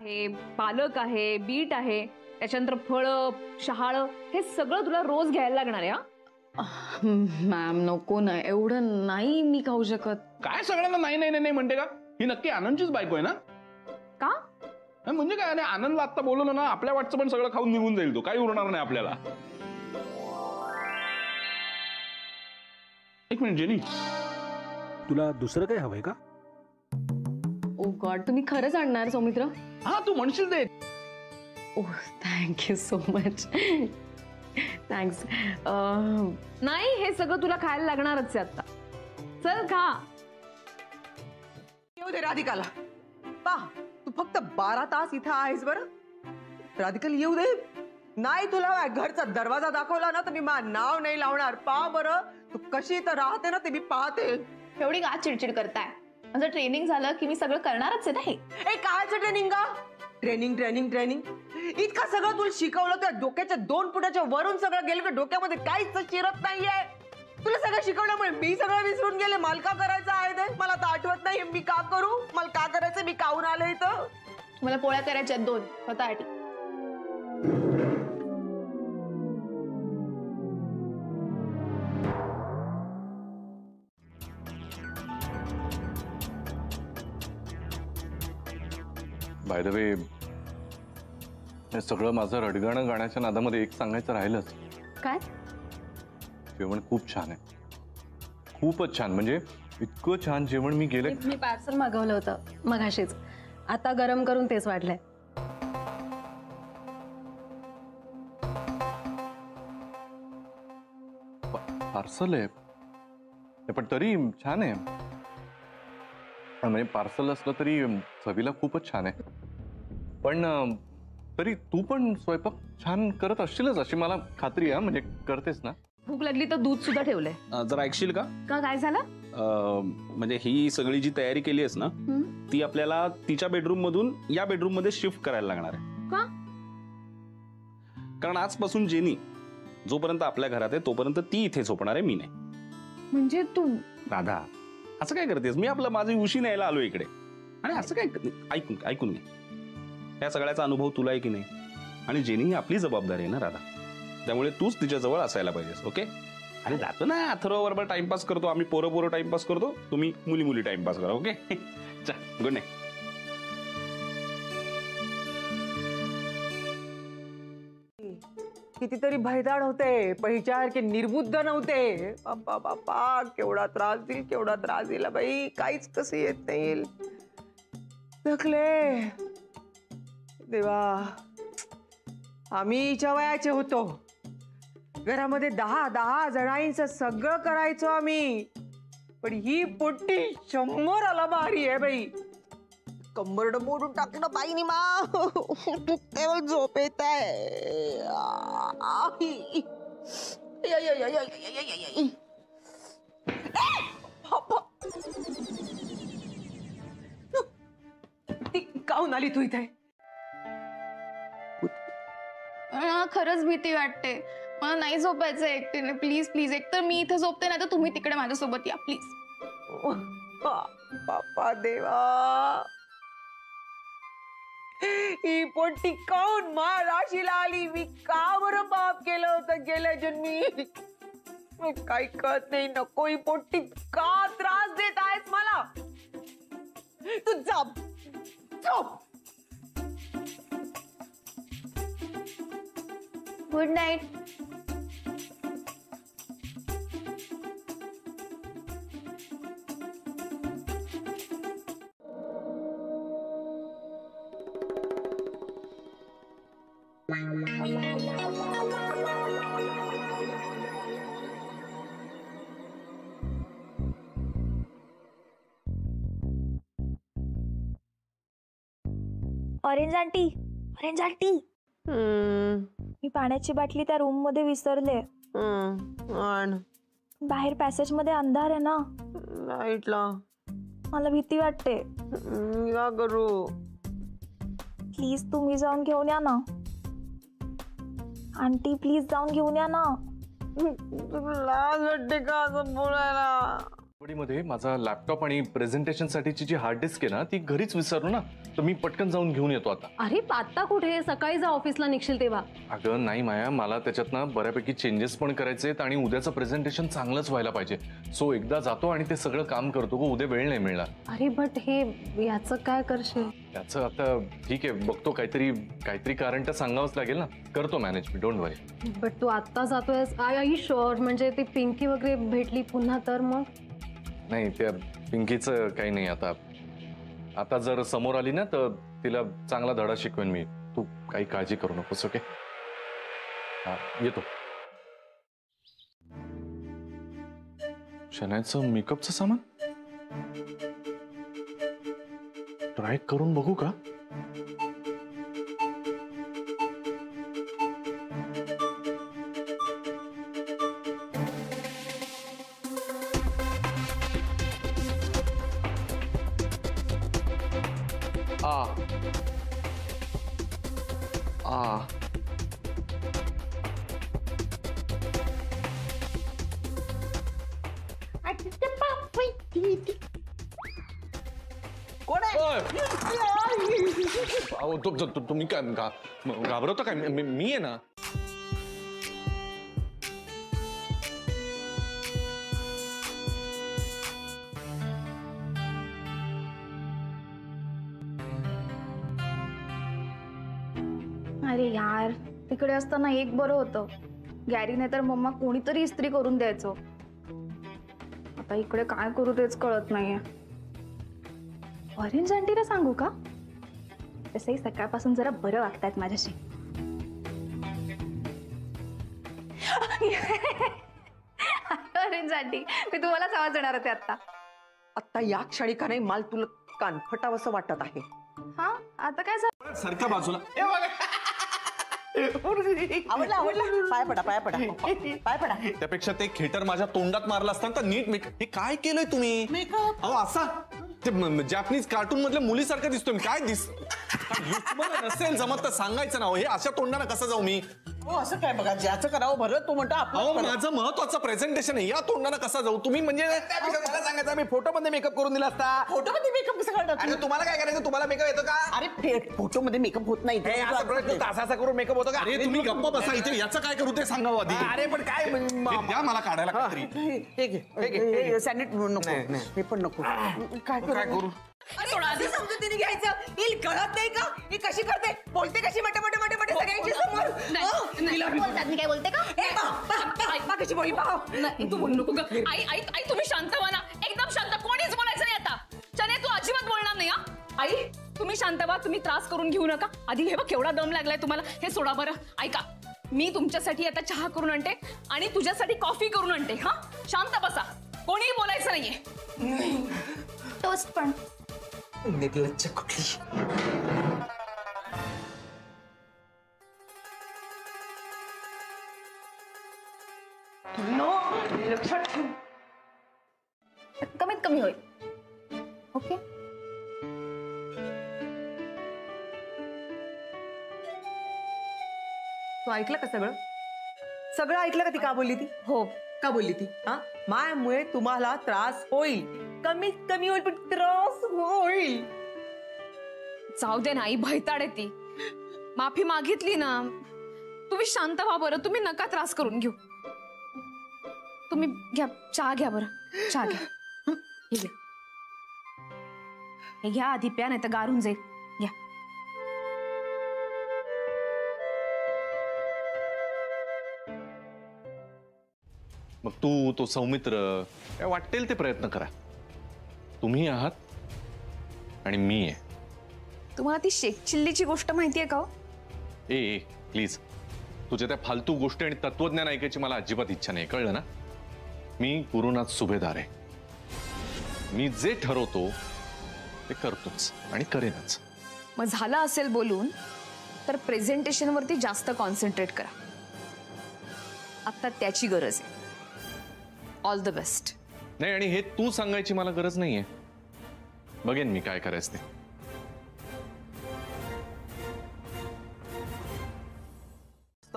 आहे, पालक आहे, बीट आहे, त्याच्यानंतर फळं, शहाळं हे सगळं तुला रोज घ्यायला लागणार आहे हा. मॅम नको ना, एवढं नाही मी खाऊ शकत. काय सगळ्यांना नाही नाही नाही म्हणते का? ही नक्की आनंदचीच बायको आहे ना? का? म्हणजे काय नाही, आनंदला आता बोलवलं ना, आपल्या वाटचं पण सगळं खाऊन निघून जाईल, तो काही उरणार नाही आपल्याला. एक मिनिट जेनी, तुला दुसरं काही हवंय का? ओ गॉड, तुम्ही खरंच आणणार सौमित्र? हा तू म्हणशील ते. ओह थँक्यू सो मच. थँक्स. नाही, हे सगळं तुला खायला लागणारच आहे आता. चल खा. येऊ दे राधिकाला. पा तू फक्त 12 तास इथं आहेस बरं. राधिकाला येऊ दे. नाही तुला घरचा दरवाजा दाखवला ना तर मी माझं नाव नाही लावणार. पा बरं तू कशी तर राहते ना ते मी पाहते. एवढी का चिडचिड करताय? माझं ट्रेनिंग झालं की मी सगळं करणारच आहे ना. हे कायचं ट्रेनिंग का? ट्रेनिंग ट्रेनिंग ट्रेनिंग इतकं सगळं तुला शिकवलं त्या डोक्याच्या 2 फुटाच्या वरून सगळं गेलं का डोक्यामध्ये काहीच शिरत नाहीये. तुला सगळं शिकवल्यामुळे मी सगळं विसरून गेले. मला का करायचं आहे ते मला तर आठवत नाही. मी का करू? मला का करायचं? मी काहून आले इथं? मला पोळ्या करायच्या 2 स्वतःसाठी. बाय द वे, हे सगळं माझं रडगाणं गाण्याच्या नादामध्ये एक सांगायचं राहिलंच. काय? जेवण खूप छान आहे, खूपच छान. म्हणजे इतकं छान जेवण मी गेले. मी पार्सल मागवलं होतं मगाशीच, आता गरम करून तेच वाढलंय. पार्सल आहे पण तरी छान आहे. म्हणजे पार्सल असलं तरी चवीला खूपच छान आहे. पण तरी तू पण स्वयंपाक छान करत असशीलच अशी मला खात्री आहे. म्हणजे करतेस ना? भूक लागली तर दूध सुद्धा ठेवलंय. जरा ऐकशील का? काय झालं? म्हणजे ही सगळी जी तयारी केली आहेस ना ती आपल्याला तिच्या बेडरूम मधून या बेडरूम मध्ये शिफ्ट करायला लागणार आहे. का? कारण आजपासून जेनी जोपर्यंत आपल्या घरात आहे तोपर्यंत ती इथे झोपणार आहे, मी नाही. म्हणजे तू राधा असं काय करतेस? मी आपलं माझी उशी न्यायला आलो इकडे आणि असं काय? ऐकून घे. या सगळ्याचा अनुभव तुला आहे की नाही? आणि जेनी ही आपली जबाबदारी आहे ना राधा, त्यामुळे तूच तिच्या जवळ असायला पाहिजेस. ओके? अरे जातो ना अथर्व बरोबर टाइमपास करतो आम्ही, पोरं टाइमपास करतो, तुम्ही मुली टाइमपास करा. ओके चल गुड नाईट. कितीतरी भयदाड होते, पहिल्यासारखे निर्बुद्ध नव्हते. बाप्पा बाप्पा केवढा त्रास दिला बाई. काहीच कसं येत नाही. थकले देवा. आम्ही हिच्या वयाचे होतो, घरामध्ये 10 जणांचं सगळं करायचो आम्ही. पण ही पोट्टी 100 भारी आहे बाई. कंबरड मोडून टाकलं बाईनी मा. तेव्हा झोप येत आहे. ती काहून आली तू इथे? खरंच भीती वाटते. मला नाही झोपायचं एकटीने. प्लीज प्लीज, एकतर मी इथे झोपते नाही तर तुम्ही तिकडे माझ्यासोबत या प्लीज. बाप्पा देवा. ही पोट्टी काऊन राशीला आली? मी का बरं पाप केलं होतं गेल्या जन्मी? काही कळत नाही. नको ही पोट्टी का त्रास देत आहेस मला? तू झोप. Good night. ऑरेंज आंटी, मी पाण्याची बाटली त्या रूम मध्ये विसरले. बाहेर पॅसेज मध्ये अंधार आहे ना. लाईटला मला भीती वाटते. क्या करू? प्लीज तुम्ही जाऊन घेऊन या ना. आंटी प्लीज जाऊन घेऊन या ना. तुला लाज वाटते का असं बोलायला? मध्ये माझा लॅपटॉप आणि प्रेझेंटेशन साठीची जी हार्ड डिस्क आहे ना ती घरीच विसरलो ना, तर मी पटकन जाऊन घेऊन येतो आता. अरे आता कुठे, सकाळी जा ऑफिसला निघशील तेव्हा. अगं नाही माया, मला त्याच्यात ना बऱ्यापैकी चेंजेस पण करायचे आहेत आणि उद्याचं प्रेझेंटेशन चांगलंच व्हायला पाहिजे. सो एकदा जातो आणि ते सगळं काम करतो गो, उद्या वेळ नाही मिळणार. अरे बट हे याचं काय करशील? त्याचं आता ठीक आहे, बघतो, काहीतरी कारण तर सांगावंच लागेल ना. करतो मॅनेज मी, डोंट वरी. बट तू आत्ता जातोय, आई शुअर? म्हणजे ती पिंकी वगैरे भेटली पुन्हा तर मग? नाही, त्या पिंकीचं काही नाही. आता जर समोर आली ना तर तिला चांगला धडा शिकवेन मी. तू काही काळजी करू नकोस, ओके? हा, येतो. शनायचं मेकअपचं सामान ट्राय करून बघू का? कोण आहे? तुम्ही काय घाबरवता काय? मी आहे ना. अरे यार, तिकडे असताना एक बरं होतं. गॅरी नाही तर मम्मा कोणीतरी इस्त्री करून द्यायचो. आता इकडे काय करू तेच कळत नाहीये. ऑरेंज आंटीला सांगू का? तसंही सकाळपासून जरा बरं वागतायत माझ्याशी. ऑरेंज आंटी, मी तुम्हालाच आवाज देणार होते आता. आता या क्षणी का नाही मला तुला कानफटावंसं वाटत आहे. हा, आता काय झालं? सारख्या बाजूला आवडला पाय पडा पाय पडा. त्यापेक्षा ते खेटर माझ्या तोंडात मारलं असताना तर नीट हे काय केलंय तुम्ही? मेकअप. अहो असा ते जॅपनीज कार्टून मधल्या मुलीसारखं दिसतोय मी. काय तुम्हाला नसेल जमत तर सांगायचं ना. हे अशा तोंडाने कसं जाऊ मी? हो असं काय बघा, ज्याचं करावं भरत तो म्हणतो अहो आपलं. माझं महत्वाचं प्रेझेंटेशन आहे, या तोंडाने कसा जाऊ? तुम्ही म्हणजे मला सांगायचं, मी फोटो मध्ये मेकअप करून दिला असता. फोटो मध्ये मेकअप कसं करतात? अरे तुम्हाला काय करायचं? तुम्हाला मेकअप येतो का? अरे फोटो मध्ये मेकअप होत नाही. तासा करून मेकअप होतो का? अरे तुम्ही गप्पा बसा इथे. याचं काय करू ते सांगावं आधी. अरे पण काय द्या मला काढायला काहीतरी. सॅनिट नको, हे पण नको. काय करू? अरे समजुतीने घ्यायचं. हिल कळत नाही का? ही कशी करते, बोलते कशी मटे सगळ्यांची समोर. मी काय बोलते का? कशी बोली पाहा. तू बोलू नको ग. आई तुम्ही शांत व्हा ना, एकदम शांत. कोणीच बोलायचं नाही आता. चने, तू अजिबात बोलणार नाही. आई तुम्ही शांत व्हा, तुम्ही त्रास करून घेऊ नका. आधी हे बघ केवढा दम लागलाय तुम्हाला. हे सोडा बरं. ऐका, मी तुमच्यासाठी आता चहा करून आणते आणि तुझ्यासाठी कॉफी करून आणते. हा, शांत बसा, कोणीही बोलायचं नाहीये. टोस्ट पण. निर्लज्ज कुठली. लक्षात ठेव. कमीत कमी होईल. ओके. तू ऐकलं का सगळं ऐकलं का? ती का बोलली ती? हो, का बोलली ती? हा, मायामुळे तुम्हाला त्रास होईल. कमीत कमी होईल पण त्रास होईल. जाऊ दे ना आई, भयताड ती. माफी मागितली ना. तुम्ही शांत व्हा बरं. तुम्ही नका त्रास करून घेऊ. तुम्ही घ्या चहा, घ्या बरं. चहा घ्या. हे घ्या, हे घ्या. आधी प्या, नाही तर गारून जाईल. घ्या. मग तू तो सौमित्र काय वाटेल ते प्रयत्न करा. तुम्ही आहात आणि मी आहे. तुम्हाला ती शेख चिल्लीची गोष्ट माहितीये का? ए प्लीज, तुझ्या त्या फालतू गोष्टी आणि तत्वज्ञान ऐकायची मला अजिबात इच्छा नाही, कळलं ना? मी गुरुनाथ सुभेदार आहे. मी जे ठरवतो ते करतोच आणि करेनच. मग झालं असेल बोलून तर प्रेझेंटेशन वरती जास्त कॉन्सन्ट्रेट करा. आता त्याची गरज आहे. All the best. नाही, आणि हे तू सांगायची मला गरज नाहीये. बघेन मी काय करायचं ते.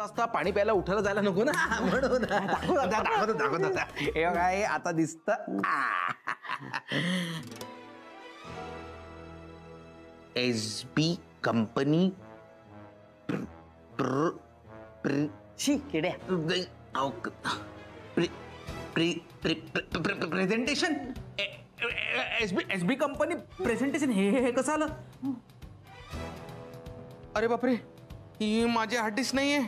वाजता पाणी प्यायला उठायला जायला नको ना म्हणून दाखवतो हे बघा हे आता दिसत SB कंपनी शी किड्या प्रेझेंटेशन SB कंपनी प्रेझेंटेशन हे कसं आलं? अरे बापरे, ही माझी हार्ड डिस्क नाहीये.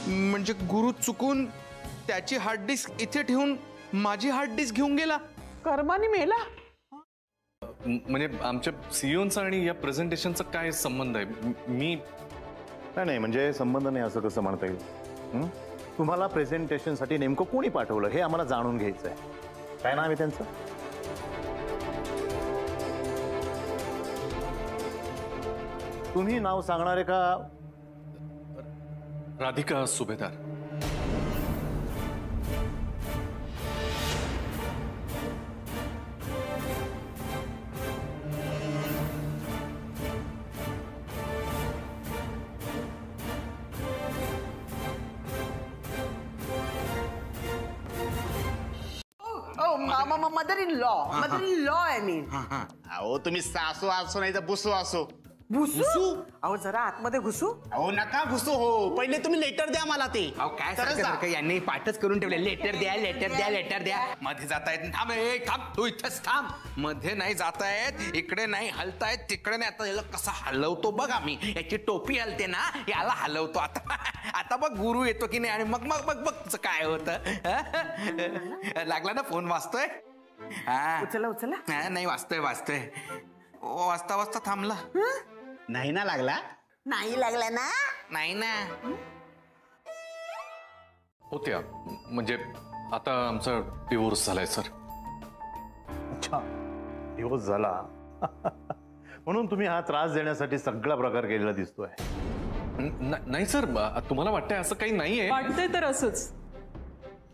म्हणजे गुरु चुकून त्याची हार्ड डिस्क इथे ठेवून माझी हार्ड डिस्क घेऊन गेला. कर्माने मेला. म्हणजे आमच्या सीईओचा आणि या प्रेझेंटेशनचा काय संबंध आहे? मी नाही म्हणजे संबंध नाही असं कसं म्हणता येईल? तुम्हाला प्रेझेंटेशनसाठी नेमकं कोणी पाठवलं हे आम्हाला जाणून घ्यायचं आहे. काय नाव आहे त्यांचं? तुम्ही नाव सांगणार आहे का? राधिका सुभेदार. मदर इन लॉ आहे मी. अहो तुम्ही सासू असो नाही तर बुसू असो. घुसू? अहो जरा आतमध्ये घुसू. अहो नका घुसू. हो पहिले तुम्ही लेटर द्या मला ते. अहो काय सारखं यांनी पाठच करून ठेवले. लेटर द्या लेटर द्या लेटर द्या. मध्ये जाता येत थांब थांब तू इथंच थांब. मध्ये नाही जाता येत, इकडे नाही हलतायत, तिकडे नाही. आता याला कसा हलवतो बघा मी. याची टोपी हलते ना याला हलवतो. आता आता बघ गुरु येतो की नाही आणि मग मग बघ बघ तुझं काय होतं. लागला ना फोन वाजतोय? हा उचला. नाही वाजतोय वाजता वाजता थांबला. नाही ना लागला? नाही लागला ना? नाही ना. होत्या म्हणजे आता आमचा डिवोर्स झालाय सर. अच्छा, दिवस झाला म्हणून तुम्ही हा त्रास देण्यासाठी सगळा प्रकार केलेला दिसतोय. नाही सर, तुम्हाला वाटतंय असं काही नाहीये? वाटतंय तर असंच.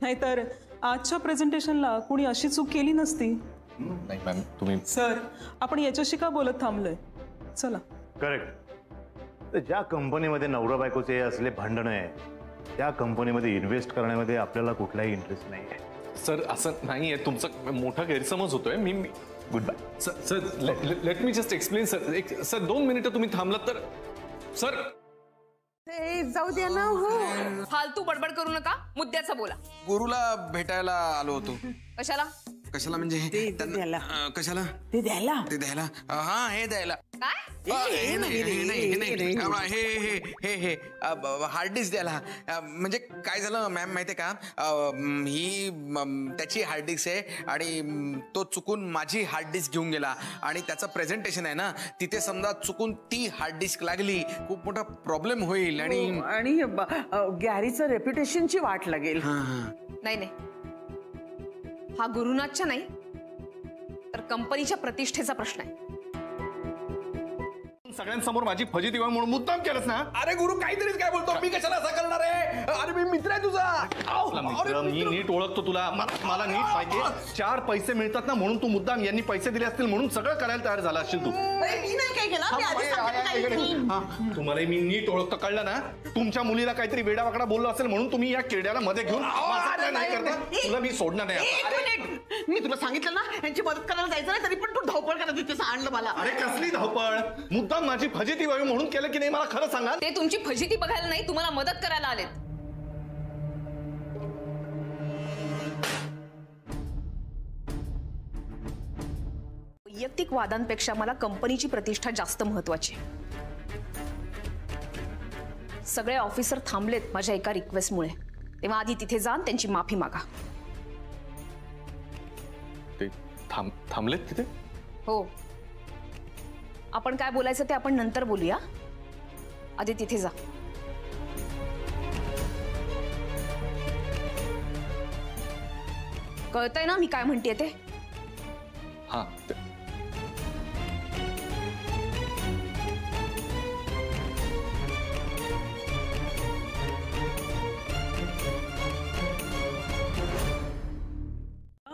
नाहीतर आजच्या प्रेझेंटेशनला कोणी अशी चूक केली नसती. नाही मॅम तुम्ही. सर आपण याच्याशी का बोलत थांबलोय? चला. करेक्ट. ज्या कंपनीमध्ये नवरा बायकोचे असले भांडण आहे त्या कंपनीमध्ये इन्व्हेस्ट करण्यामध्ये आपल्याला कुठलाही इंटरेस्ट नाही आहे. सर असं नाहीये, तुमचा मोठा गैरसमज होतोय. मी good bye sir. Let me just explain sir. Sir 2 मिनिटं तुम्ही थांबलात तर. सर जाऊ द्या ना. हो फालतू बडबड करू नका, मुद्द्याचं बोला. गुरुला भेटायला आलो होतो. कशाला? कशाला म्हणजे कशाला? ते द्यायला. ते द्यायला. हा हे द्यायला. काय? हे हार्ड डिस्क द्यायला. म्हणजे काय झालं मॅम माहितीये का, ही त्याची हार्ड डिस्क आहे आणि तो चुकून माझी हार्ड डिस्क घेऊन गेला आणि त्याचं प्रेझेंटेशन आहे ना तिथे समजा चुकून ती हार्ड डिस्क लागली खूप मोठा प्रॉब्लेम होईल आणि गॅरीचं रेप्युटेशनची वाट लागेल. नाही हा गुरुनाथच्या नाही तर कंपनीच्या प्रतिष्ठेचा प्रश्न आहे. सगळ्यांसमोर माझी फजिती व्हावी म्हणून मुद्दाम केलंस ना? अरे गुरु काहीतरीच काय बोलतो. मी कशाला असं करणार आहे? अरे मी मित्र आहे तुझा. मी नीट ओळखतो तुला. मला नीट माहिती. 4 पैसे मिळतात ना म्हणून तू मुद्दाम यांनी पैसे दिले असतील म्हणून सगळं करायला तयार झाला असशील तू. तुम्हाला मी नीट ओळखतो, कळलं ना? तुमच्या मुलीला काहीतरी वेडावाकडा बोललो असेल म्हणून तुम्ही या किरड्याला मध्ये घेऊन नाही करता. तुला मी सोडणार नाही. मी तुला सांगितलं ना यांची मदत करायला जायचं नाही तरी पण तू धावपळ करत होतीस. आणलं मला. अरे कसली धावपळ? मुद्दाम माझी फजिती व्हावी म्हणून केलं की नाही मला खरं सांगा. ते तुमची फजिती बघायला नाही, तुम्हाला मदत करायला आलेत. वैयक्तिक वादांपेक्षा मला कंपनीची प्रतिष्ठा जास्त महत्वाची. सगळे ऑफिसर थांबलेत माझ्या एका रिक्वेस्टमुळे, तेव्हा आधी तिथे जाऊन त्यांची माफी मागा. ते थांबलेत तिथे? हो. आपण काय बोलायचं ते आपण नंतर बोलूया, आधी तिथे जा. कळतंय ना मी काय म्हणतेय ते? हा.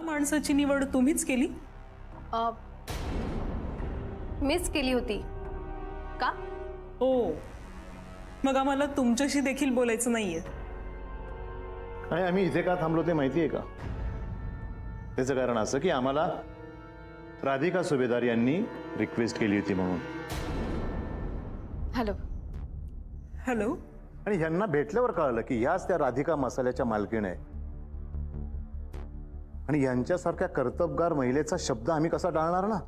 माणसाची निवड तुम्हीच केली? मिस केली होती. का? हो, मग आम्हाला तुमच्याशी देखील बोलायचं नाहीये. आणि आम्ही इथे का थांबलो ते माहिती आहे का? त्याचं कारण असं की आम्हाला राधिका सुभेदार यांनी रिक्वेस्ट केली होती म्हणून. हॅलो. हॅलो. आणि ह्यांना भेटल्यावर कळलं की ह्याच त्या राधिका मसाल्याच्या मालकीण आहे. आणि यांच्यासारख्या कर्तबगार महिलेचा शब्द आम्ही कसा टाळणार ना?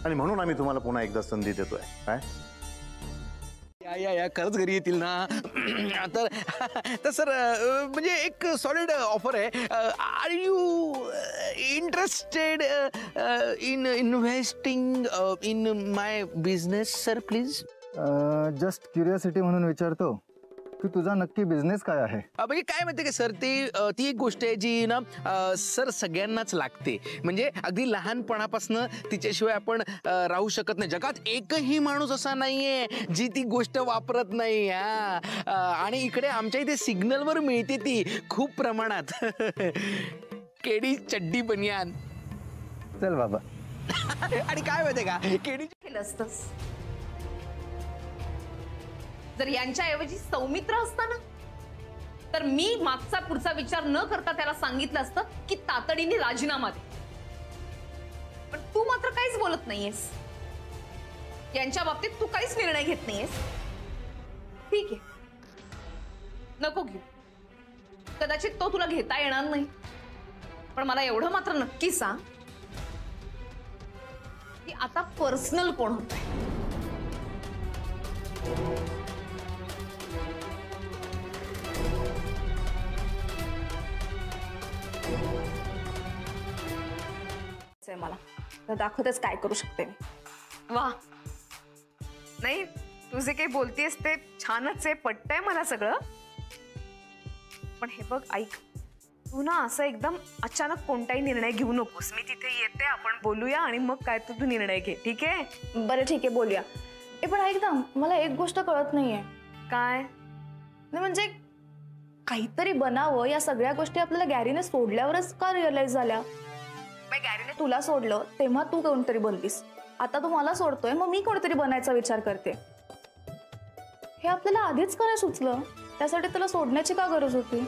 आणि म्हणून आम्ही तुम्हाला पुन्हा एकदा संधी देतोय. काय या खरंच घरी येतील ना? तर सर म्हणजे एक सॉलिड ऑफर आहे. Are you interested in investing in my business sir please? Just curiosity म्हणून विचारतो की तुझा नक्की बिझनेस काय आहे? म्हणजे काय माहिती का सर, ती एक गोष्ट आहे जी ना सर सगळ्यांनाच लागते. म्हणजे अगदी लहानपणापासून तिच्याशिवाय आपण राहू शकत नाही. जगात एकही माणूस असा नाहीये जी ती गोष्ट वापरत नाही. आणि इकडे आमच्या इथे सिग्नलवर मिळते ती खूप प्रमाणात. केडी चड्डी बनियान. चल बाबा. आणि काय माहितीये का, केडी केलं असतंस जर यांच्याऐवजी सौमित्र असता ना, तर मी मागचा पुढचा विचार न करता त्याला सांगितलं असतं की तातडीने राजीनामा दे. पण तू मात्र काहीच बोलत नाहीयेस. यांच्या बाबतीत तू काहीच निर्णय घेत नाहीयेस. ठीक आहे, नको घेऊ. कदाचित तो तुला घेता येणार नाही. पण मला एवढं मात्र नक्की सांग की आता पर्सनल कोण होतंय? मला तर दाखवतेच काय करू शकते मी. वा, नाही तू जे काही बोलतेस ते छानच आहे, पटतंय मला सगळं. पण हे बघ ऐक, तू ना असं एकदम अचानक कोणताही निर्णय घेऊ नकोस. मी तिथे येते, आपण बोलूया आणि मग काय तू निर्णय घे. ठीक आहे? बरं ठीक आहे, बोलूया. पण ऐक ना, मला एक गोष्ट कळत नाहीये. काय? नाही म्हणजे काहीतरी बनावं, या सगळ्या गोष्टी आपल्याला गॅरीने सोडल्यावरच का रिअलाइज झाल्या? गॅरीने तुला सोडलं तेव्हा तू कोणतरी बनलीस, आता तू मला सोडतोय मग मी कोणतरी बनायचा विचार करते. हे आपल्याला आधीच काय सुचलं? त्यासाठी तुला सोडण्याची का गरज होती?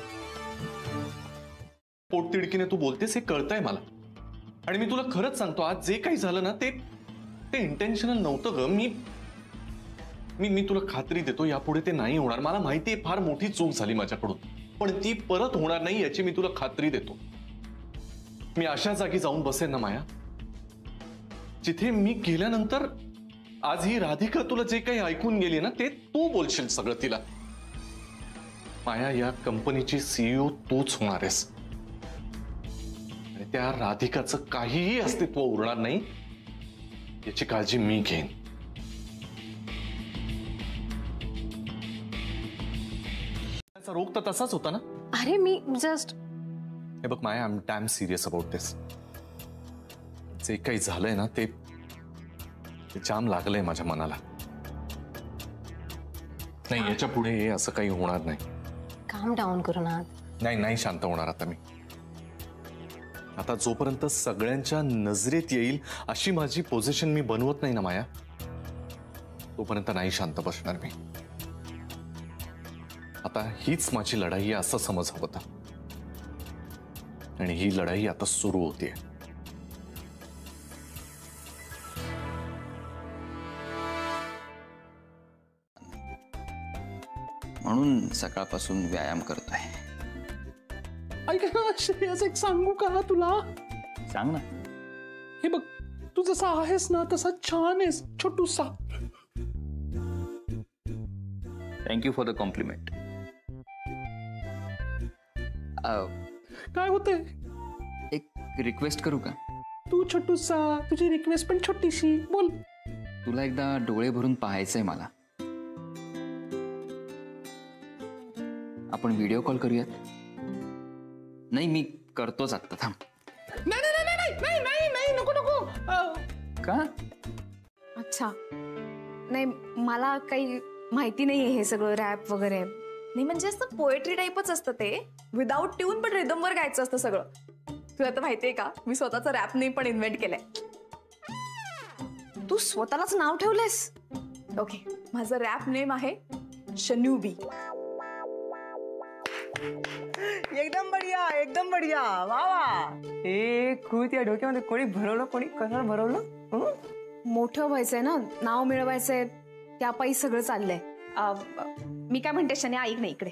पोटतिडकीने तू बोलतेस हे कळतंय मला. आणि मी तुला खरंच सांगतो, आज जे काही झालं ना ते इंटेन्शनल नव्हतं ग. मी तुला खात्री देतो यापुढे ते नाही होणार. मला माहिती आहे फार मोठी चूक झाली माझ्याकडून, पण ती परत होणार नाही याची मी तुला खात्री देतो. मी अशा जागी जाऊन बसेन ना माया, जिथे मी गेल्यानंतर आज ही राधिका तुला जे काही ऐकून गेली ना ते तू बोलशील सगळं तिला. माया, या कंपनीची सीईओ तूच होणार आहेस आणि त्या राधिकाचं काहीही अस्तित्व उरणार नाही याची काळजी मी घेईन. त्याचा रोग तर तसाच होता ना? अरे मी जस्ट, हे बघ Maya, I am damn serious about this. जे काही झालंय ना ते जाम लागलंय माझ्या मनाला. नाही, याच्या पुढे असं काही होणार नाही. काम डाऊन करू ना. नाही शांत होणार आता मी. आता जोपर्यंत सगळ्यांच्या नजरेत येईल अशी माझी पोझिशन मी बनवत नाही ना माया, तोपर्यंत नाही शांत बसणार मी. आता हीच माझी लढाई आहे असं समज हवं होतं, आणि ही लढाई आता सुरू होते. म्हणून सकाळपासून व्यायाम करतोय. ऐक ना श्रेयस, एक सांगू का तुला? सांग ना. हे बघ, तू जसा आहेस ना तसा छान आहेस, छोटूसा. Thank you for the compliment. काय होतंय? एक रिक्वेस्ट करू का? तू छोटूसा, तुझी रिक्वेस्ट पण छोटीशी. बोल. तुला एकदा डोळे भरून पाहायचंय मला. आपण व्हिडिओ कॉल करूयात? नाही, मी करतोच आत्ता. थांब. नाही, नको. का? अच्छा, नाही मला काही माहिती नाहीये हे सगळं रॅप वगैरे. नाही म्हणजे असं पोएट्री टाईपच असतं ते, विदाऊट ट्यून पण रिदमवर गायचं असतं सगळं. तुला तर माहितीये का, मी स्वतःचा रॅप नेम पण इन्व्हेंट केलंय. तू स्वतःलाच नाव ठेवलंयस? ओके, माझं रॅप नेम आहे शन्यूबी. एकदम बढिया, एकदम बढिया. वा वा. खूप या डोक्यामध्ये कोणी भरवलं, कोणी कसं भरवलं? मोठं व्हायचंय ना, नाव मिळवायचंय, त्यापायी सगळं चाललंय. मी काय म्हणते शन्या, ऐक नाही इकडे.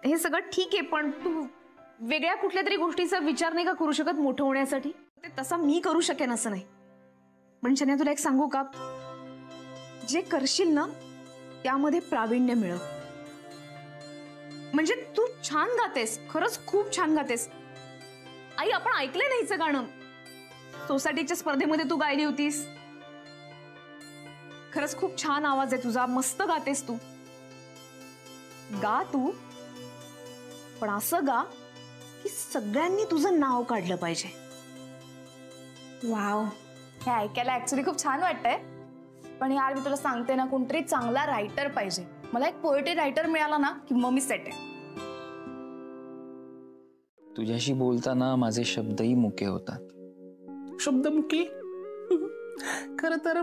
हे सगळं ठीक आहे, पण तू वेगळ्या कुठल्या तरी गोष्टीचा विचार नाही का करू शकत मोठं होण्यासाठी? ते तसा मी करू शकेन असं नाही. पण शन्या, तुला एक सांगू का, जे करशील ना त्यामध्ये प्रावीण्य मिळव. म्हणजे तू छान गातेस, खरंच खूप छान गातेस. आई, आपण ऐकलंय ना हिचं गाणं, सोसायटीच्या स्पर्धेमध्ये तू गायली होतीस. खरंच खूप छान आवाज आहे तुझा, मस्त गातेस तू. गा तू, पण असं गा की सगळ्यांनी तुझं नाव काढलं पाहिजे. वाव, हे ऐकायला ऍक्च्युली खूप छान वाटतंय. पण यार मी तुला सांगते ना, कोणतरी चांगला रायटर पाहिजे. मला एक पोएट्री रायटर मिळाला ना की मग मी सेट आहे. तुझ्याशी बोलताना माझे शब्दही मुके होतात. शब्द मुके? खर तर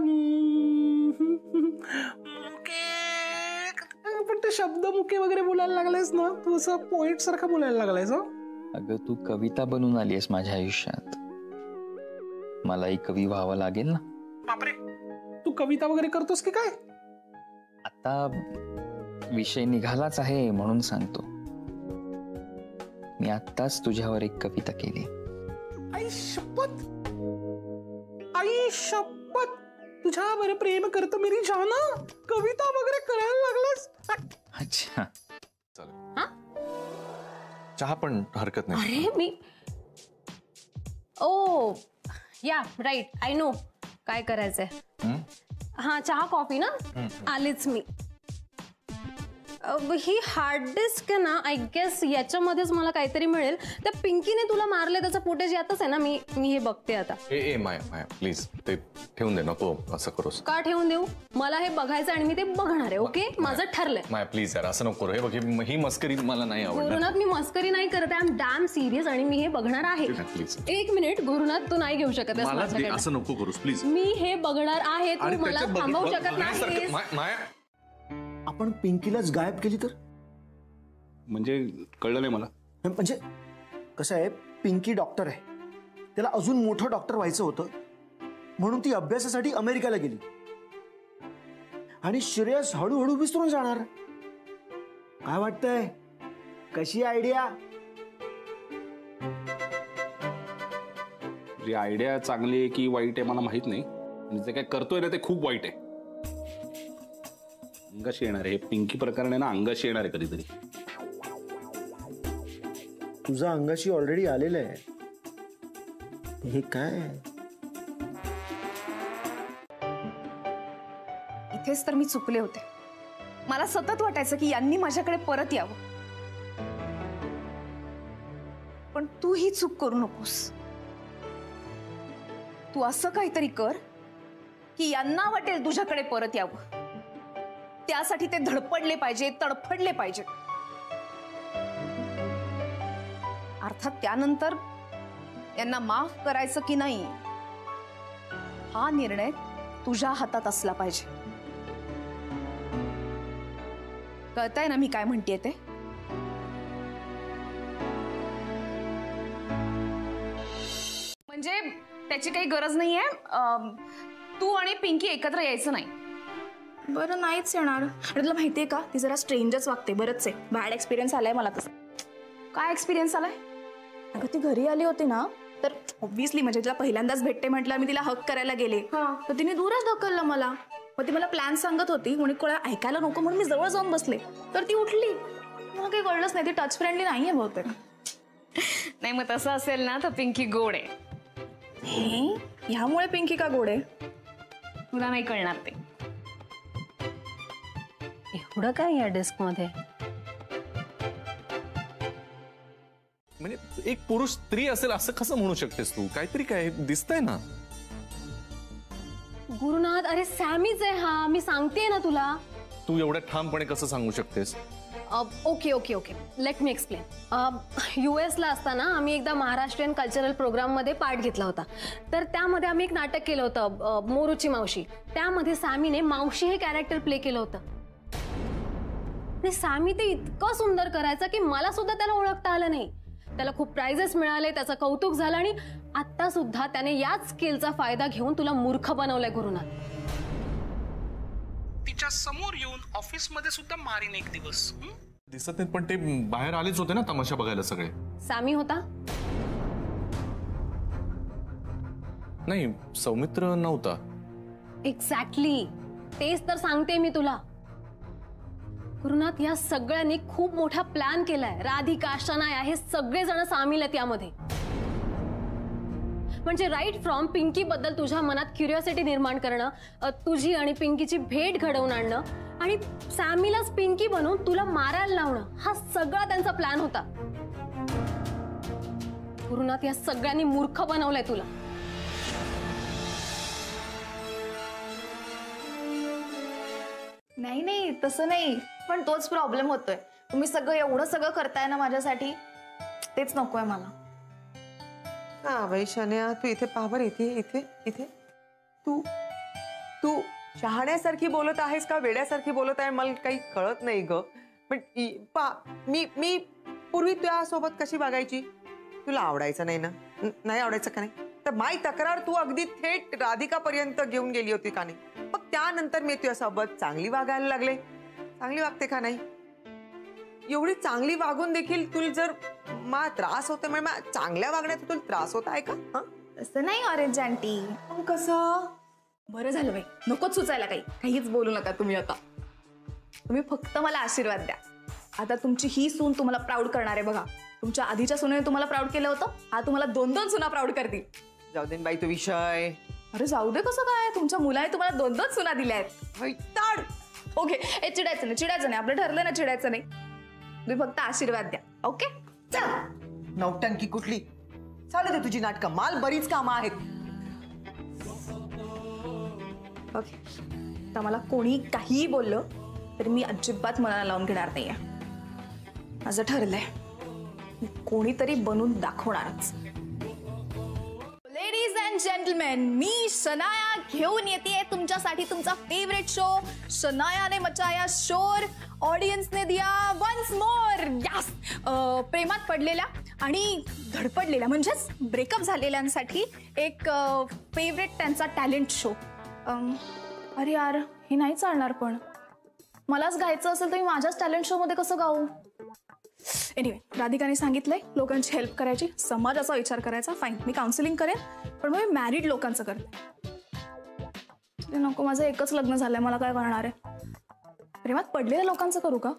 पण ते शब्द मुके वगैरे बोलायला लागलायस ना, तू असं पोएट सारखं बोलायला लागलायस. अगं, तू कविता बनून आली आहेस माझ्या आयुष्यात. मलाही कवी व्हावं लागेल ना. बापरे, तू कविता वगैरे करतोस की काय? आता विषय निघालाच आहे म्हणून सांगतो. मी आत्ताच तुझ्यावर एक कविता केली. आई शपथ, आई शपथ, तुझ्यावर प्रेम करतो मेरी जाना. कविता वगैरे करायला लागलास? अच्छा, चहा पण हरकत नाही. अरे मी ओ या राईट, आय नो काय करायचंय. हा, चहा कॉफी ना, आलीच मी. ही हार्ड डिस्क आहे ना, आय गेस याच्यामध्येच मला काहीतरी मिळेल. त्या पिंकीने तुला मारले त्याचं फुटेज यातच आहे ना. मी हे बघते आता. ए माया प्लीज, ते ठेवून दे, नको असं करूस. का ठेवून देऊ? मला हे बघायचं आणि मी ते बघणार आहे. ओके, माझं ठरलंय. माया प्लीज यार, असं नको करू. हे बघ, ही मस्करी मला नाही आवडणार. गुरुनाथ, मी मस्करी नाही करत आहे. आय एम डॅम सिरियस आणि मी हे बघणार आहे. एक मिनिट गुरुनाथ, तू नाही घेऊ शकत असं नको करूस प्लीज. मी हे बघणार आहे, तू मला थांबवू शकत नाही. माया, आपण पिंकीलाच गायब केली तर? म्हणजे कळलं नाही मला. म्हणजे कसं आहे, पिंकी डॉक्टर आहे, त्याला अजून मोठं डॉक्टर व्हायचं होतं म्हणून ती अभ्यासासाठी अमेरिकेला गेली. आणि श्रेयस हळूहळू विसरून जाणार. काय वाटतंय, कशी आयडिया? आयडिया चांगली आहे की वाईट आहे मला माहित नाही. आणि जे काय करतोय ना ते खूप वाईट आहे. अंगाशी येणार आहे, पिंकी प्रकरण आहे ना, अंगाशी येणार आहे कधीतरी. तुझा अंगाशी ऑलरेडी आलेलं आहे. हे काय? इथेच तर मी चुकले होते. मला सतत वाटायचं की यांनी माझ्याकडे परत यावं. पण तू ही चूक करू नकोस. तू असं काहीतरी कर की यांना वाटेल तुझ्याकडे परत यावं. त्यासाठी ते धडपडले पाहिजे, तडफडले पाहिजे. अर्थात त्यानंतर यांना माफ करायचं की नाही हा निर्णय तुझ्या हातात असला पाहिजे. कळतंय ना मी काय म्हणतेय ते? म्हणजे त्याची काही गरज नाहीये. तू आणि पिंकी एकत्र यायचं नाही. बरं, नाहीच येणार. तुला माहितीये का, ती जरा स्ट्रेंजच वागते. बरंच आहे, बॅड एक्सपिरियन्स आलाय मला तसं. काय एक्सपिरियन्स आलाय? अगं, ती घरी आली होती ना, तर ऑब्व्हियसली म्हणजे तिला पहिल्यांदाच भेटते म्हटलं, मी तिला हक करायला गेले तर तिने दूरच ढकललं मला. मग ती मला प्लॅन सांगत होती, म्हणून कोणा ऐकायला नको म्हणून मी जवळ जाऊन बसले, तर ती उठली. मला काही कळलंच नाही, ती टच फ्रेंडली नाहीये बहुतेक. नाही, मग तसं असेल ना तर पिंकी गोड आहे. ह्यामुळे पिंकी का गोड आहे? तुला नाही कळणार ते. एवढं काय या डेस्क मध्ये? म्हणजे एक पुरुष स्त्री असेल असं कसं म्हणू शकतेस तू? काहीतरी काय दिसतंय ना. गुरुनाथ, अरे सॅमीच आहे हा, मी सांगते ना तुला. तू एवढ्या ठामपणे कसं सांगू शकतेस? Okay okay okay, let me explain. US असताना आम्ही एकदा महाराष्ट्रीयन कल्चरल प्रोग्राममध्ये पार्ट घेतला होता. तर त्यामध्ये आम्ही एक नाटक केलं होतं, मोरूची मावशी. त्यामध्ये सॅमीने मावशी हे कॅरेक्टर प्ले केलं होतं. आणि सॅमी ते इतकं सुंदर करायचं की मला सुद्धा त्याला ओळखता आलं नाही. त्याला खूप प्राइजेस मिळाले, त्याचं कौतुक झालं आणि आता सुद्धा त्याने याच स्किलचा फायदा घेऊन तुला मूर्ख बनवलंय गुरुनाथ. तिच्या समोर येऊन ऑफिस मध्ये सुद्धा मारीन एक दिवस. दिसत नाहीत पण ते बाहेर आलेच होते ना तमाशा बघायला सगळे. सॅमी होता? नाही, सौमित्र नव्हता. एक्झॅक्टली, तेच तर सांगते मी तुला. गुरुनाथ, या सगळ्यांनी खूप मोठा प्लॅन केलाय. राधिका, शनाया हे सगळेजण सामील आहेत यामध्ये. म्हणजे राईट फ्रॉम पिंकी बद्दल तुझ्या मनात क्युरिओसिटी निर्माण करणं, तुझी आणि पिंकीची भेट घडवून आणणं आणि सॅमीलाच पिंकी बनवून तुला मारायला लावणं, हा सगळा त्यांचा प्लॅन होता. गुरुनाथ, या सगळ्यांनी मूर्ख बनवलंय तुला. नाही नाही, तसं नाही, पण तोच प्रॉब्लेम होतोय. तुम्ही सगळं एवढं सगळं करताय ना माझ्यासाठी, तेच नकोय मला. हा बाई शन्या, तू इथे पावर, इथे इथे इथे तू तू शहाण्यासारखी बोलत आहेस का वेड्यासारखी बोलत आहे मला काही कळत नाही ग. पण मी पूर्वी तुझ्यासोबत कशी वागायची? तुला आवडायचं नाही ना? नाही आवडायचं का नाही? तर माझी तक्रार तू अगदी थेट राधिकापर्यंत घेऊन गेली होती का नाही? मग त्यानंतर मी तुझ्यासोबत चांगली वागायला लागले. चांगली वागते का नाही? एवढी चांगली वागून देखील तुला जर मला त्रास होतो, म्हणजे चांगल्या वागण्यात तुला त्रास होत आहे का? तसं नाही ऑरेंज आंटी. मग कसं? बरं झालं बाई, नकोच सुचायला काहीच बोलू नका तुम्ही. आता तुम्ही फक्त मला आशीर्वाद द्या. आता तुमची ही सून तुम्हाला प्राऊड करणार आहे बघा. तुमच्या आधीच्या सुनेने तुम्हाला प्राऊड केलं होतं, हा तुम्हाला 2-2 सुना प्राऊड करतील. जाऊ दे बाई तो विषय. अरे जाऊ दे कसं काय, तुमच्या मुलाने तुम्हाला 2-2 सुना दिल्या आहेत. ओके, चिडायचं नाही, आपलं ठरलं ना चिडायचं नाही. तुम्ही फक्त आशीर्वाद द्या. ओके, चल. नौटंकी कुठली? चालू दे तुझी नाटकं, माल बरीच कामं आहेत. ओके, तर मला कोणी काहीही बोललं तरी मी अजिबात मनाला लावून घेणार नाहीये. माझं ठरलंय, मी कोणीतरी बनून दाखवणारच. लेडीज अँड जेंटलमॅन, मी शनाया घेऊन येते तुमच्यासाठी तुमचा फेवरेट शो, शनायाने मचाया शोर. ऑडियन्सने दिया वन्स मोर. यस, प्रेमात पडलेल्या आणि धडपडलेल्या म्हणजेच ब्रेकअप झालेल्यांसाठी एक फेवरेट त्यांचा टॅलेंट शो. अरे यार, हे नाही चालणार. पण मलाच गायचं असेल तर मी माझ्याच टॅलेंट शो मध्ये कसं गाऊ? एनिवे, राधिकाने सांगितलंय लोकांची हेल्प करायची, समाजाचा विचार करायचा. फाईन, मी काउन्सिलिंग करेन, पण मग मी मॅरिड लोकांचं करते. ते नको, माझं एकच लग्न झालंय, मला काय करणार आहे? प्रेमात पडलेल्या लोकांचं करू का?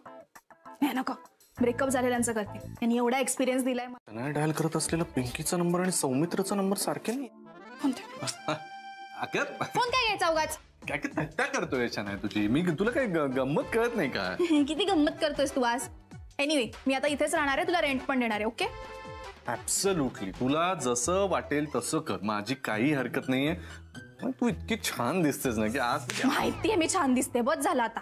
नाही नका, ब्रेकअप झालेल्यांचं करते. यांनी एवढा एक्सपिरियन्स दिलाय. त्यांना डायल करत असलेला पिंकीचा नंबर आणि सौमित्रचा नंबर सारखे नाही. फोन काय घ्यायचा उगाच? काय करतोय छान आहे तुझी? मी तुला काही गंमत कळत नाही का? किती गंमत करतोयस तू आज. एनिवे, मी आता इथेच राहणार आहे, तुला रेंट पण देणार आहे. Okay, absolutely. तुला जसं वाटेल तसं कर, माझी काही हरकत नाहीये. पण तू इतकी छान दिसतेस ना की आज माहितीये मी छान दिसते. बस झालं आता.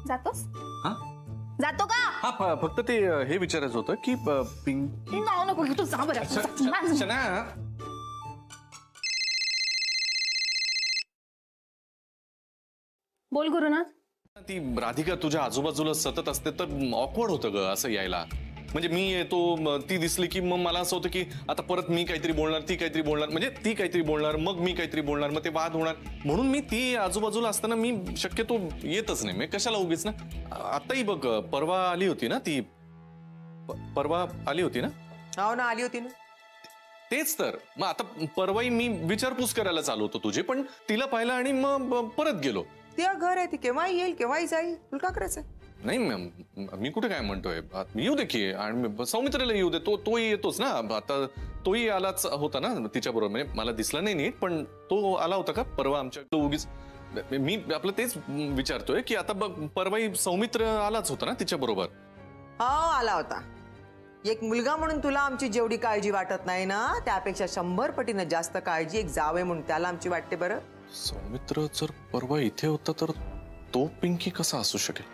जातोस? जातो का? हा, फक्त ते हे विचारायचं होतं की पिंकी. नको, तू जा बरं. बोल गुरुनाथ. ती राधिका तुझ्या आजूबाजूला सतत असते तर ऑकवर्ड होतं ग असं यायला. म्हणजे मी येतो, ती दिसली की मग मला असं होतं की आता परत मी काहीतरी बोलणार, ती काहीतरी बोलणार, म्हणजे ती काहीतरी बोलणार, मग मी काहीतरी बोलणार, मग ते वाद होणार. म्हणून मी ती आजूबाजूला असताना मी शक्यतो येतच नाही. मी कशाला उगीच ना. आताही बघ, परवा आली होती ना ती. परवा आली होती ना? हो ना, आली होती ना. तेच तर. मग आता परवाही मी विचारपूस करायला चालू होतो तुझी, पण तिला पाहिलं आणि मग परत गेलो. त्या घर आहे, ती केव्हाही येईल केव्हाही जाईल, तुला का करायचंय? नाही मी कुठे काय म्हणतोय, येऊ दे की. आणि सौमित्रला येऊ दे, तोही येतोच ना. आता तोही आलाच होता ना तिच्या बरोबर. म्हणजे मला दिसला नाही नीट, पण तो आला होता का परवा आमच्या उगीच? मी आपलं तेच विचारतोय की आता बघ, परवाही सौमित्र आलाच होता ना तिच्या बरोबर. हा, आला होता. एक मुलगा म्हणून तुला आमची जेवढी काळजी वाटत नाही ना, त्यापेक्षा 100 पटीनं जास्त काळजी एक जावे म्हणून त्याला आमची वाटते. बरं, सौमित्र जर परवा इथे होता तर तो पिंकी कसा असू शकेल?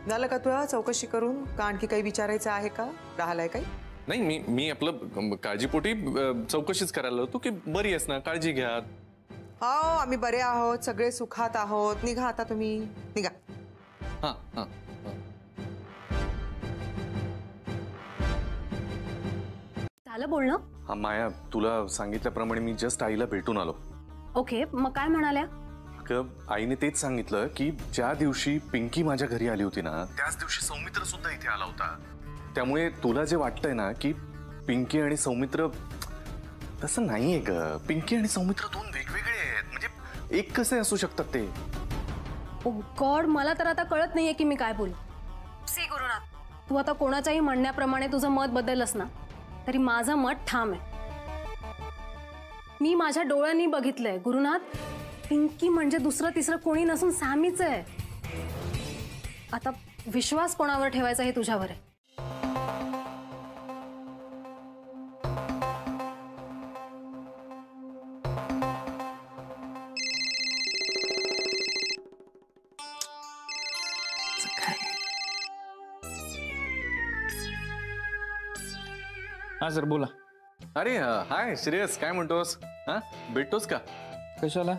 झालं का तुला चौकशी करून? का आणखी काही विचारायचं आहे का? राहिलाय काही? नाही, मी आपलं काळजीपोटी चौकशीच करायला होतो की बरी आहेस ना, काळजी घ्या. हो, आम्ही बरे आहोत, सगळे सुखात आहोत. निघा आता तुम्ही, निघा. हा हा. झालं बोलणं? हा माया, तुला सांगितल्याप्रमाणे मी जस्ट आईला भेटून आलो. ओके, मग काय म्हणाल्या? आईने तेच सांगितलं की ज्या दिवशी पिंकी माझ्या घरी आली होती ना, त्याच दिवशी सौमित्र सुद्धा इथे आला होता. त्यामुळे तुला जे वाटतंय ना की पिंकी आणि सौमित्र, तसं नाहीये ग. पिंकी आणि सौमित्र दोन वेगवेगळे आहेत. म्हणजे एक कसे असू शकतात ते? ओ गॉड, मला तर आता कळत नाहीये की मी काय बोलू. सी गुरुनाथ, तू आता कोणाच्याही म्हणण्याप्रमाणे तुझं मत बदललंस ना, तरी माझं मत ठाम आहे. मी माझ्या डोळ्यांनी बघितलंय गुरुनाथ, पिंकी म्हणजे दुसरं तिसरं कोणी नसून सॅमीच आहे. आता विश्वास कोणावर ठेवायचा हे तुझ्यावर आहे. हा सर बोला. अरे हाय श्रेयस, काय म्हणतोस? हा, भेटतोस का? कशाला?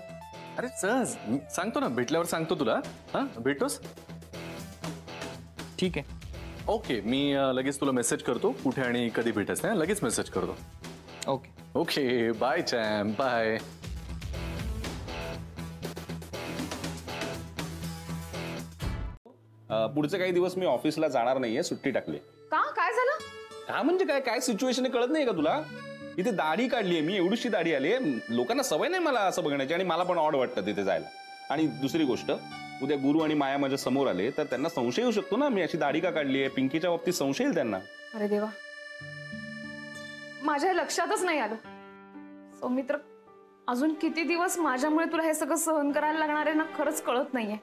अरे सहज सांगतो ना, भेटल्यावर सांगतो तुला. हा, भेटतोस? ठीक आहे. ओके, मी लगेच तुला मेसेज करतो कुठे आणि कधी भेटायचं आहे. लगेच मेसेज करतो. Okay okay, bye chum, bye. पुढचे काही दिवस मी ऑफिसला जाणार नाहीये, सुट्टी टाकली. का? काय झालं? हा म्हणजे काय सिच्युएशन कळत नाही का तुला? इथे दाढी काढलीये मी, एवढीशी दाढी आली. लोकांना सवय नाही मला असं बघण्याची, आणि मला पण ऑड वाटतं तिथे जायला. आणि दुसरी गोष्ट, उद्या गुरु आणि माया माझ्या समोर आले तर त्यांना संशय येऊ शकतो ना, मी अशी दाढी का काढली आहे. पिंकीच्या बाबतीत संशय येईल त्यांना. अरे देवा, माझ्या लक्षातच नाही आलं. सौमित्र, अजून किती दिवस माझ्यामुळे तुला हे सगळं सहन करायला लागणार आहे ना, खरंच कळत नाहीये.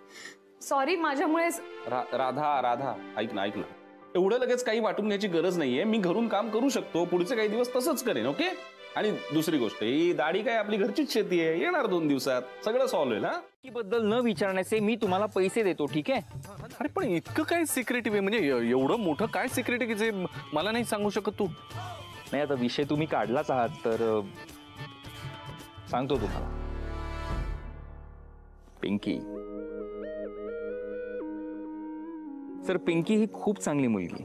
सॉरी, माझ्यामुळे. राधा ऐक ना, एवढं लगेच काही वाटून घ्यायची गरज नाहीये. मी घरून काम करू शकतो, पुढचे काही दिवस तसंच करेन. ओके? आणि दुसरी गोष्ट, ही दाढी काय आपली घरचीच शेती आहे, येणार 2 दिवसात, सगळं सॉल्व्ह होईल. हा, बद्दल न विचारण्याचे मी तुम्हाला पैसे देतो, ठीक आहे? अरे पण इतकं काय सिक्रेटिव्ह आहे? म्हणजे एवढं मोठं काय सिक्रेटिव्ह की जे मला नाही सांगू शकत तू? नाही, आता विषय तुम्ही काढलाच आहात तर सांगतो तुम्हाला. पिंकी सर, पिंकी ही खूप चांगली मुलगी,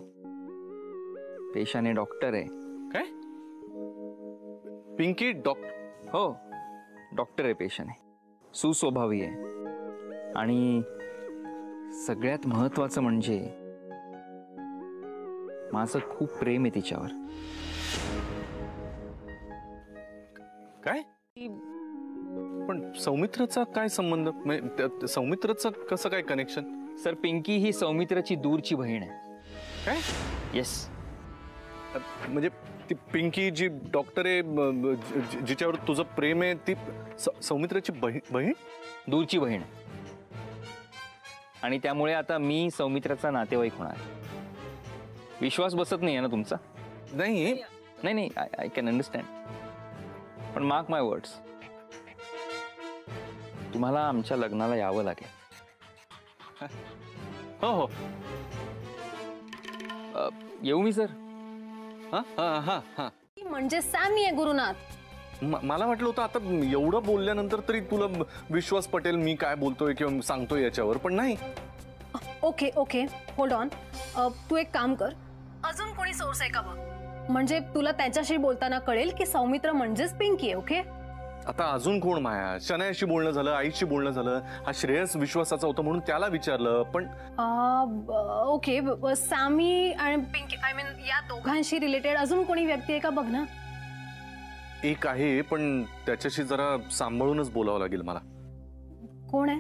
पेशाने डॉक्टर आहे. काय? पिंकी डॉक्टर? हो, डॉक्टर आहे पेशाने, सुस्वभावी आहे. आणि सगळ्यात महत्वाचं म्हणजे माझं खूप प्रेम आहे तिच्यावर. काय? पण सौमित्रचा काय संबंध? सौमित्रचं कसं काय कनेक्शन? सर, पिंकी ही सौमित्राची दूरची बहीण आहे. काय? येस. म्हणजे ती पिंकी जी डॉक्टर आहे, जिच्यावर तुझं प्रेम आहे, ती सौमित्राची बहीण? दूरची बहीण. आणि त्यामुळे आता मी सौमित्राचा नातेवाईक होणार. विश्वास बसत नाही ना तुमचा? नाही नाही, आय कॅन अंडरस्टँड. पण मार्क माय वर्ड्स, तुम्हाला आमच्या लग्नाला यावं लागेल. हो. येऊ मी सर? हा. म्हणजे सॅमी आहे गुरुनाथ. मला वाटलं होतं आता एवढं बोलल्यानंतर तरी तुला विश्वास पटेल मी काय बोलतोय किंवा सांगतोय याच्यावर, पण नाही. Okay, hold on. तू एक काम कर, अजून कोणी सोर्स आहे का बघ, म्हणजे तुला त्याच्याशी बोलताना कळेल की सौमित्र म्हणजेच पिंकी आहे. ओके? आता अजून कोण? माया, शनायाशी बोलणं झालं, आईशी बोलणं झालं. हा श्रेयस विश्वासाचा होता म्हणून त्याला विचारलं. पण ओके, सॅमी आणि पिंकी, आय मीन या दोघांशी रिलेटेड अजून कोणी व्यक्ती आहे का बघ ना. एक आहे, पण त्याच्याशी जरा सांभाळूनच बोलावं लागेल मला. कोण आहे?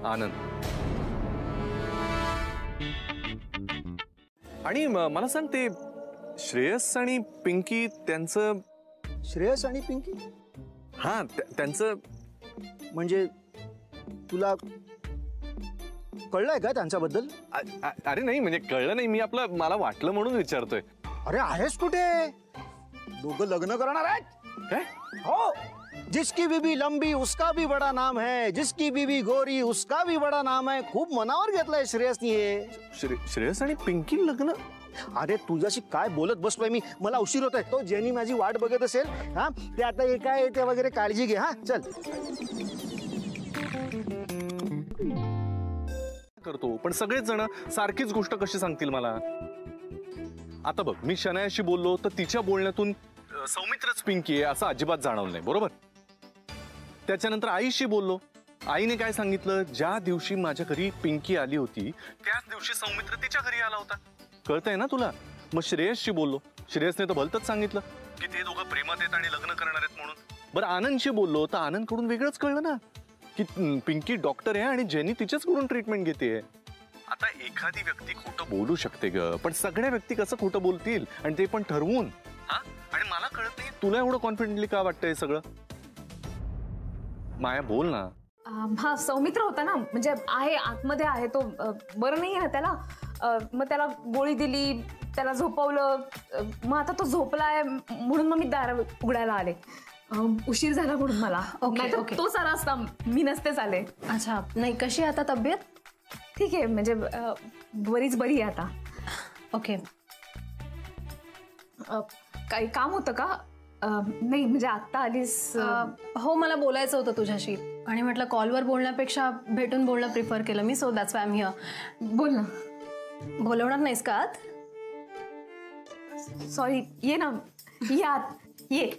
आनंद. आणि मला सांग, ते श्रेयस आणि पिंकी त्यांचं. श्रेयस आणि पिंकी? हा, त्यांचं म्हणजे तुला कळलंय का त्यांच्याबद्दल? अरे नाही, म्हणजे कळलं नाही, मी आपलं मला वाटलं म्हणून विचारतोय. अरे आहेस कुठे? दोघं लग्न करणार आहेत? काय? हो, जिसकी बीबी लंबी उसका भी बड़ा नाम है, जिसकी बीबी गोरी उसका भी बड़ा नाम है. खूप मनावर घेतलंय श्रेयसनी हे. श्रेयस आणि पिंकी लग्न? अरे तुझ्याशी काय बोलत बसलोय मी, मला उशीर होत आहे. तो जेनी माझी वाट बघत असेल. हा ते आता हे काय ते वगैरे काळजी घे. हा चल करतो, पण सगळेच जण सारखीच गोष्ट कशी सांगतील मला? आता बघ, मी शनायाशी बोललो तर तिच्या बोलण्यातून सौमित्रच पिंकी आहे असं अजिबात जाणवलं नाही, बरोबर? त्याच्यानंतर आईशी बोललो, आईने काय सांगितलं, ज्या दिवशी माझ्या घरी पिंकी आली होती त्याच दिवशी सौमित्र तिच्या घरी आला होता. कळतंय ना तुला? मग श्रेयसशी बोललो, श्रेयसने तर भलतच सांगितलं की ते दोघं प्रेमात आहेत आणि लग्न करणार आहेत म्हणून. बरं, आनंदशी बोललो तर आनंदकडून वेगळंच कळलं ना की पिंकी डॉक्टर आहे आणि जेनी तिच्याचकडून ट्रीटमेंट घेते. आता एखादी व्यक्ती खोटं बोलू शकते ग, पण सगळ्या व्यक्ती कसं खोटं बोलतील आणि ते पण ठरवून? हा, आणि मला कळत नाही तुला एवढं कॉन्फिडेंटली का वाटतंय सगळं? माया बोल ना. हा सौमित्र होता ना, म्हणजे आहे आतमध्ये आहे तो, बरं नाही आहे त्याला. मग त्याला गोळी दिली, त्याला झोपवलं, मग आता तो झोपलाय म्हणून मग मी दार उघडायला आले. उशीर झाला म्हणून मला. नाहीतर तोच आला असता, मी नसतेच आले. अच्छा, नाही कशी आहे आता तब्येत? ठीक आहे, म्हणजे बरीच बरी आहे आता. ओके. काही काम होतं का? नाही म्हणजे आत्ता आलीस? हो, मला बोलायचं होतं तुझ्याशी आणि म्हटलं कॉलवर बोलण्यापेक्षा भेटून बोलणं प्रिफर केलं मी. So that's why I am here. बोल ना. बोलवणार नाहीस का आत? सॉरी, ये ना, ये आत, ये.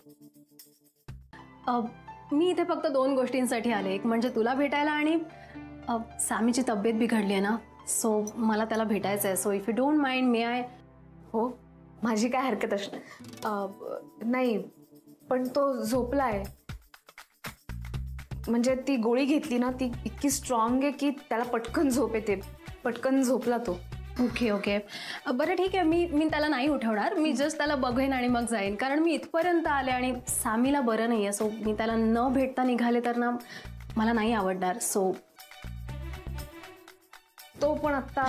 मी इथे फक्त 2 गोष्टींसाठी आले. एक म्हणजे तुला भेटायला आणि सामीची तब्येत बिघडली आहे ना, सो मला त्याला भेटायचं आहे. So if you don't mind may I? हो, माझी काय हरकत असणार नाही, पण तो झोपलाय. म्हणजे ती गोळी घेतली ना, ती इतकी स्ट्रॉंग आहे की त्याला पटकन झोप येते. पटकन झोपला तो. ओके ओके, बरं ठीक आहे. मी त्याला नाही उठवणार. मी जस्ट त्याला बघेन आणि मग जाईन, कारण मी इथपर्यंत आले आणि सामीला बरं नाही आहे. सो मी त्याला न भेटता निघाले तर ना मला नाही आवडणार. सो तो पण आत्ता